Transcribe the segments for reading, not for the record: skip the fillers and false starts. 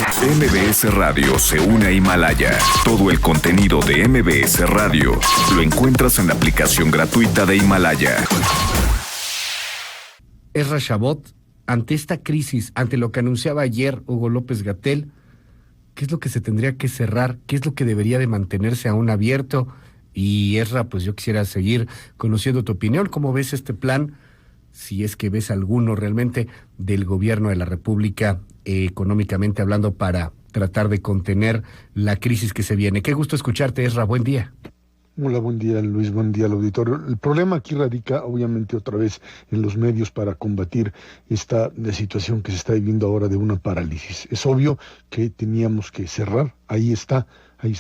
MBS Radio se une a Himalaya. Todo el contenido de MBS Radio lo encuentras en la aplicación gratuita de Himalaya. Ezra Shabot, ante esta crisis, ante lo que anunciaba ayer Hugo López-Gatell, ¿qué es lo que se tendría que cerrar? ¿Qué es lo que debería de mantenerse aún abierto? Y Ezra, pues yo quisiera seguir conociendo tu opinión. ¿Cómo ves este plan? Si es que ves alguno realmente del gobierno de la República, económicamente hablando, para tratar de contener la crisis que se viene. Qué gusto escucharte, Ezra. Buen día. Hola, buen día, Luis, buen día al auditorio. El problema aquí radica, obviamente, otra vez en los medios para combatir esta situación que se está viviendo ahora de una parálisis. Es obvio que teníamos que cerrar, ahí está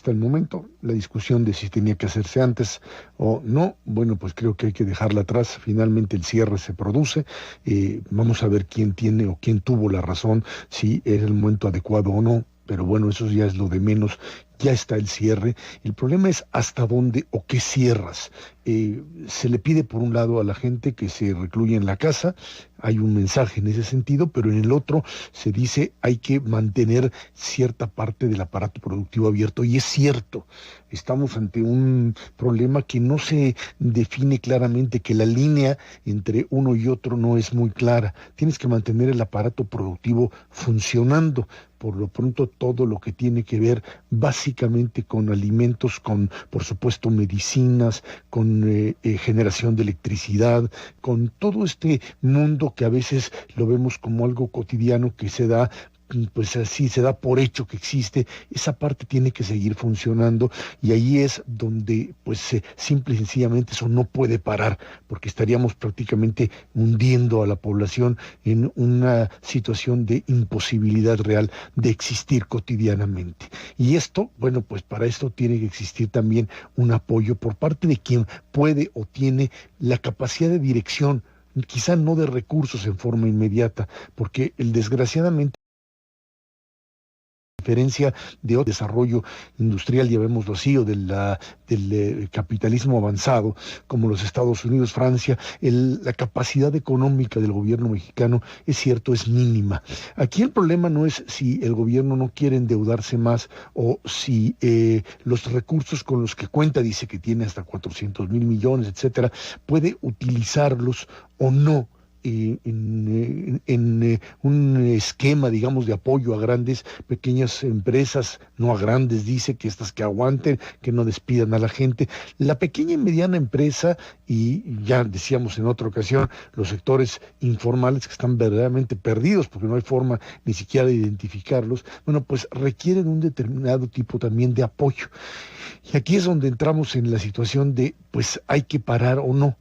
el momento. La discusión de si tenía que hacerse antes o no, bueno, pues creo que hay que dejarla atrás. Finalmente el cierre se produce. Vamos a ver quién tiene o quién tuvo la razón, si era el momento adecuado o no. Pero bueno, eso ya es lo de menos. Ya está el cierre. El problema es hasta dónde o qué cierras. Se le pide por un lado a la gente que se recluya en la casa, hay un mensaje en ese sentido, pero en el otro se dice hay que mantener cierta parte del aparato productivo abierto, y es cierto, estamos ante un problema que no se define claramente, que la línea entre uno y otro no es muy clara. Tienes que mantener el aparato productivo funcionando, por lo pronto todo lo que tiene que ver básicamente con alimentos, con por supuesto medicinas, con generación de electricidad, con todo este mundo que a veces lo vemos como algo cotidiano que se da, pues así se da por hecho que existe. Esa parte tiene que seguir funcionando, y ahí es donde pues simple y sencillamente eso no puede parar, porque estaríamos prácticamente hundiendo a la población en una situación de imposibilidad real de existir cotidianamente. Y esto, bueno, pues para esto tiene que existir también un apoyo por parte de quien puede o tiene la capacidad de dirección, quizá no de recursos en forma inmediata, porque desgraciadamente diferencia de otro desarrollo industrial, llamémoslo así, o del capitalismo avanzado, como los Estados Unidos, Francia, la capacidad económica del gobierno mexicano, es cierto, es mínima. Aquí el problema no es si el gobierno no quiere endeudarse más, o si los recursos con los que cuenta, dice que tiene hasta 400,000 millones, etcétera, puede utilizarlos o no en un esquema, digamos, de apoyo a pequeñas empresas, no a grandes, dice, que estas que aguanten, que no despidan a la gente. La pequeña y mediana empresa, y ya decíamos en otra ocasión, los sectores informales que están verdaderamente perdidos, porque no hay forma ni siquiera de identificarlos, bueno, pues requieren un determinado tipo también de apoyo. Y aquí es donde entramos en la situación de, pues, hay que parar o no.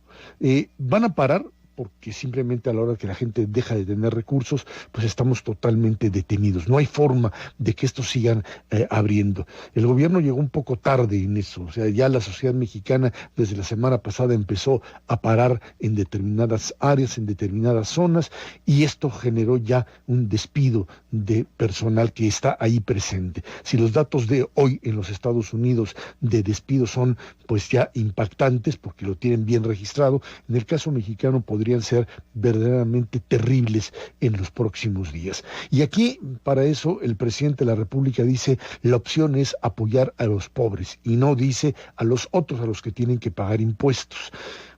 Van a parar porque simplemente a la hora que la gente deja de tener recursos, pues estamos totalmente detenidos. No hay forma de que estos sigan abriendo. El gobierno llegó un poco tarde en eso, o sea, ya la sociedad mexicana desde la semana pasada empezó a parar en determinadas áreas, en determinadas zonas, y esto generó ya un despido de personal que está ahí presente. Si los datos de hoy en los Estados Unidos de despidos son pues ya impactantes, porque lo tienen bien registrado, en el caso mexicano podrían ser verdaderamente terribles en los próximos días. Y aquí, para eso, el presidente de la República dice, la opción es apoyar a los pobres, y no dice a los otros, a los que tienen que pagar impuestos.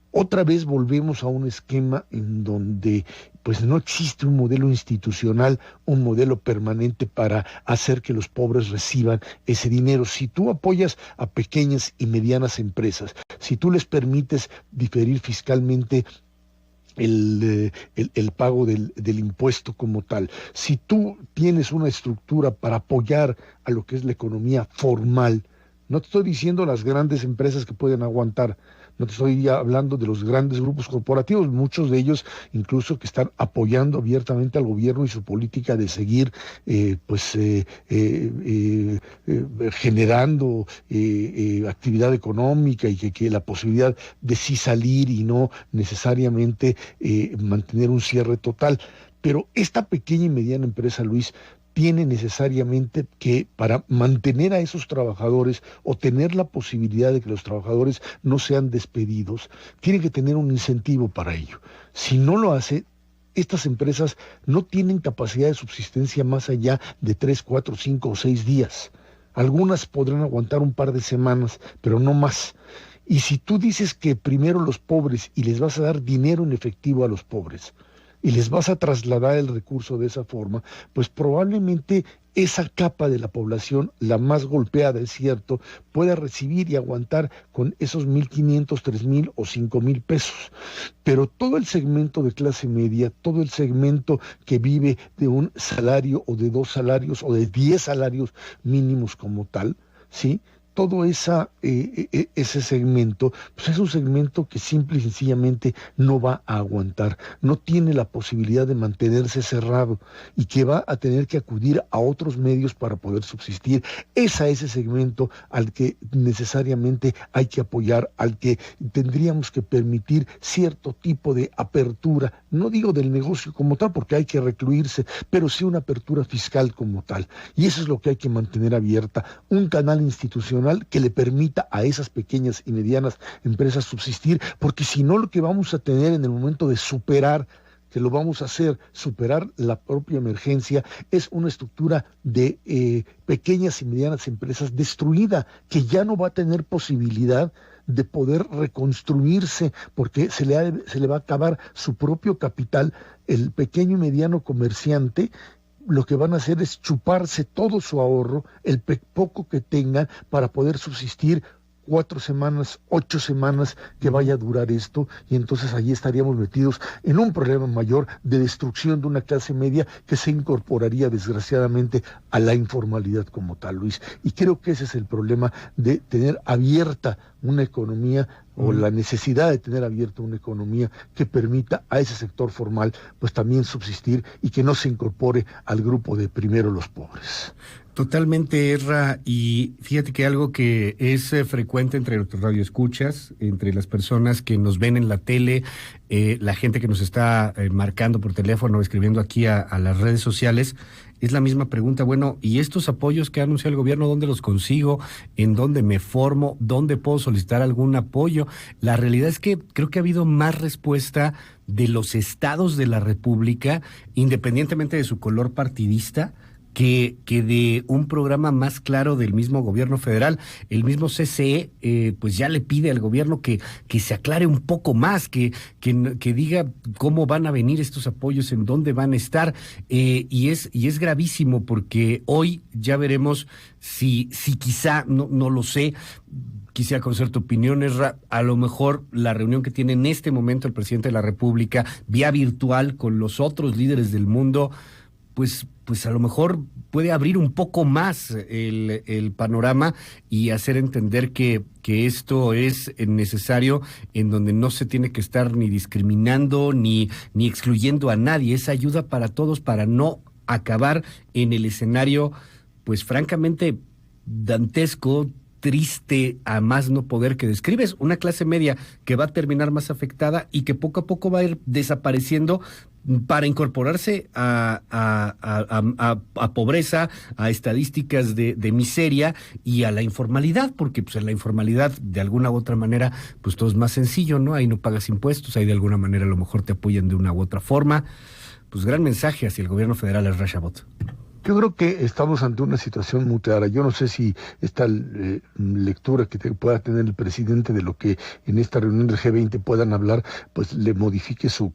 Otra vez volvemos a un esquema en donde pues no existe un modelo institucional, un modelo permanente para hacer que los pobres reciban ese dinero. Si tú apoyas a pequeñas y medianas empresas, si tú les permites diferir fiscalmente el pago del impuesto como tal, si tú tienes una estructura para apoyar a lo que es la economía formal, no te estoy diciendo las grandes empresas que pueden aguantar, no te estoy hablando de los grandes grupos corporativos, muchos de ellos incluso que están apoyando abiertamente al gobierno y su política de seguir generando actividad económica, y que la posibilidad de sí salir y no necesariamente mantener un cierre total. Pero esta pequeña y mediana empresa, Luis, tiene necesariamente que, para mantener a esos trabajadores o tener la posibilidad de que los trabajadores no sean despedidos, tiene que tener un incentivo para ello. Si no lo hace, estas empresas no tienen capacidad de subsistencia más allá de 3, 4, 5 o 6 días. Algunas podrán aguantar un par de semanas, pero no más. Y si tú dices que primero los pobres y les vas a dar dinero en efectivo a los pobres y les vas a trasladar el recurso de esa forma, pues probablemente esa capa de la población, la más golpeada, es cierto, pueda recibir y aguantar con esos 1,500, 3,000 o 5,000 pesos. Pero todo el segmento de clase media, todo el segmento que vive de un salario o de 2 salarios o de 10 salarios mínimos como tal, ¿sí? Todo ese segmento, pues es un segmento que simple y sencillamente no va a aguantar, no tiene la posibilidad de mantenerse cerrado y que va a tener que acudir a otros medios para poder subsistir. Es a ese segmento al que necesariamente hay que apoyar, al que tendríamos que permitir cierto tipo de apertura, no digo del negocio como tal, porque hay que recluirse, pero sí una apertura fiscal como tal. Y eso es lo que hay que mantener abierta, un canal institucional que le permita a esas pequeñas y medianas empresas subsistir, porque si no, lo que vamos a tener en el momento de superar, que lo vamos a hacer, superar la propia emergencia, es una estructura de pequeñas y medianas empresas destruida, que ya no va a tener posibilidad de poder reconstruirse, porque se le va a acabar su propio capital. El pequeño y mediano comerciante lo que van a hacer es chuparse todo su ahorro, el poco que tengan, para poder subsistir 4 semanas, 8 semanas que vaya a durar esto, y entonces allí estaríamos metidos en un problema mayor de destrucción de una clase media que se incorporaría desgraciadamente a la informalidad como tal, Luis. Y creo que ese es el problema de tener abierta una economía, o la necesidad de tener abierta una economía que permita a ese sector formal pues también subsistir y que no se incorpore al grupo de primero los pobres. Totalmente, Esra, y fíjate que algo que es frecuente entre nuestros radioescuchas, entre las personas que nos ven en la tele, la gente que nos está marcando por teléfono, escribiendo aquí a las redes sociales, es la misma pregunta. Bueno, ¿y estos apoyos que ha anunciado el gobierno, dónde los consigo? ¿En dónde me formo? ¿Dónde puedo solicitar algún apoyo? La realidad es que creo que ha habido más respuesta de los estados de la República, independientemente de su color partidista, que de un programa más claro del mismo gobierno federal. El mismo CCE pues ya le pide al gobierno que se aclare un poco más, que diga cómo van a venir estos apoyos, en dónde van a estar, y es gravísimo, porque hoy ya veremos si quizá, no lo sé. Quisiera conocer tu opinión, Esra. A lo mejor la reunión que tiene en este momento el presidente de la República vía virtual con los otros líderes del mundo, pues a lo mejor puede abrir un poco más el panorama y hacer entender que esto es necesario, en donde no se tiene que estar ni discriminando ni excluyendo a nadie. Es ayuda para todos, para no acabar en el escenario, pues francamente dantesco, triste, a más no poder, que describes, una clase media que va a terminar más afectada y que poco a poco va a ir desapareciendo para incorporarse a pobreza, a estadísticas de miseria y a la informalidad, porque pues en la informalidad de alguna u otra manera pues todo es más sencillo, ¿no? Ahí no pagas impuestos, ahí de alguna manera a lo mejor te apoyan de una u otra forma. Pues gran mensaje hacia el gobierno federal, Esra Chabot. Yo creo que estamos ante una situación muy clara. Yo no sé si esta lectura que pueda tener el presidente de lo que en esta reunión del G20 puedan hablar, pues le modifique su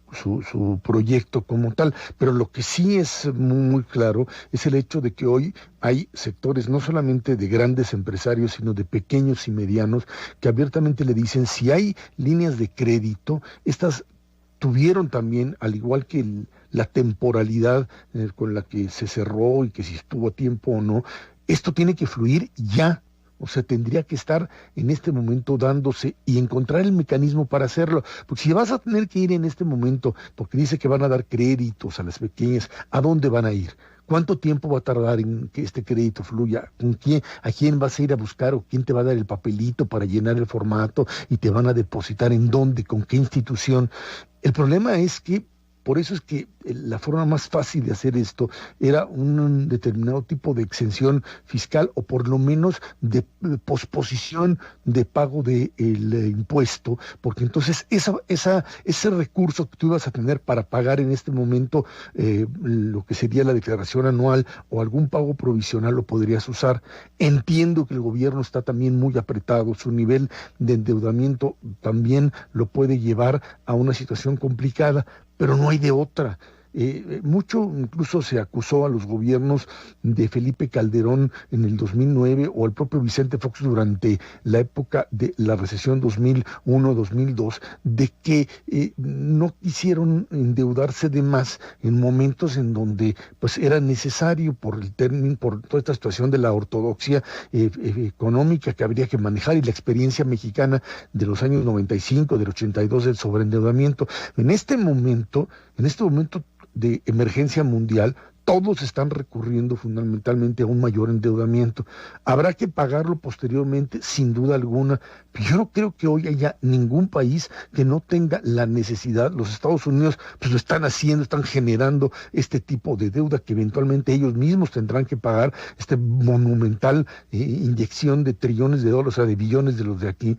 proyecto como tal. Pero lo que sí es muy claro es el hecho de que hoy hay sectores no solamente de grandes empresarios, sino de pequeños y medianos, que abiertamente le dicen, si hay líneas de crédito, estas tuvieron también, al igual que la temporalidad con la que se cerró y que si estuvo a tiempo o no, esto tiene que fluir ya. O sea, tendría que estar en este momento dándose y encontrar el mecanismo para hacerlo. Porque si vas a tener que ir en este momento, porque dice que van a dar créditos a las pequeñas, ¿a dónde van a ir? ¿Cuánto tiempo va a tardar en que este crédito fluya? ¿Con quién? ¿A quién vas a ir a buscar? ¿O quién te va a dar el papelito para llenar el formato? ¿Y te van a depositar en dónde? ¿Con qué institución? El problema es que Por eso es que la forma más fácil de hacer esto era un determinado tipo de exención fiscal o por lo menos de posposición de pago del impuesto, porque entonces ese recurso que tú ibas a tener para pagar en este momento lo que sería la declaración anual o algún pago provisional lo podrías usar. Entiendo que el gobierno está también muy apretado, su nivel de endeudamiento también lo puede llevar a una situación complicada, pero no hay de otra. Mucho incluso se acusó a los gobiernos de Felipe Calderón en el 2009 o al propio Vicente Fox durante la época de la recesión 2001-2002 de que no quisieron endeudarse de más en momentos en donde pues era necesario por toda esta situación de la ortodoxia económica que habría que manejar y la experiencia mexicana de los años 95, del 82 del sobreendeudamiento. En este momento de emergencia mundial, todos están recurriendo fundamentalmente a un mayor endeudamiento. Habrá que pagarlo posteriormente, sin duda alguna, pero yo no creo que hoy haya ningún país que no tenga la necesidad. Los Estados Unidos pues lo están haciendo, están generando este tipo de deuda que eventualmente ellos mismos tendrán que pagar, esta monumental inyección de trillones de dólares, o sea, de billones de los de aquí.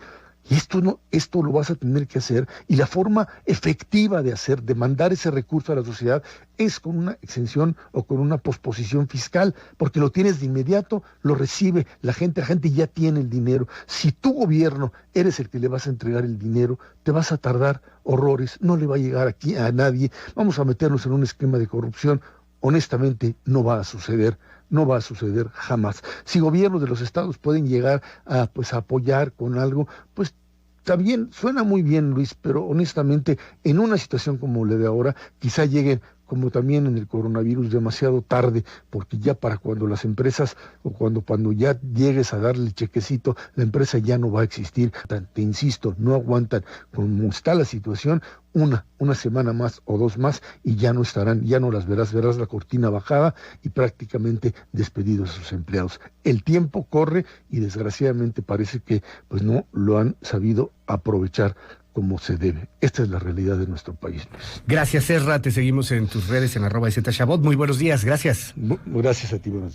Y esto lo vas a tener que hacer, y la forma efectiva de mandar ese recurso a la sociedad es con una exención o con una posposición fiscal, porque lo tienes de inmediato, lo recibe la gente ya tiene el dinero. Si tu gobierno eres el que le vas a entregar el dinero, te vas a tardar horrores, no le va a llegar aquí a nadie, vamos a meternos en un esquema de corrupción. Honestamente, no va a suceder jamás. Si gobiernos de los estados pueden llegar a apoyar con algo, pues también suena muy bien, Luis, pero honestamente, en una situación como la de ahora, quizá lleguen, como también en el coronavirus, demasiado tarde, porque ya para cuando las empresas, o cuando ya llegues a darle el chequecito, la empresa ya no va a existir. Te insisto, no aguantan, como está la situación, una semana más o dos más, y ya no estarán, ya no las verás la cortina bajada y prácticamente despedidos a sus empleados. El tiempo corre y desgraciadamente parece que pues no lo han sabido aprovechar como se debe. Esta es la realidad de nuestro país, Luis. Gracias, Ezra. Te seguimos en tus redes en @ZChabot. Muy buenos días. Gracias. Gracias a ti, buenos días.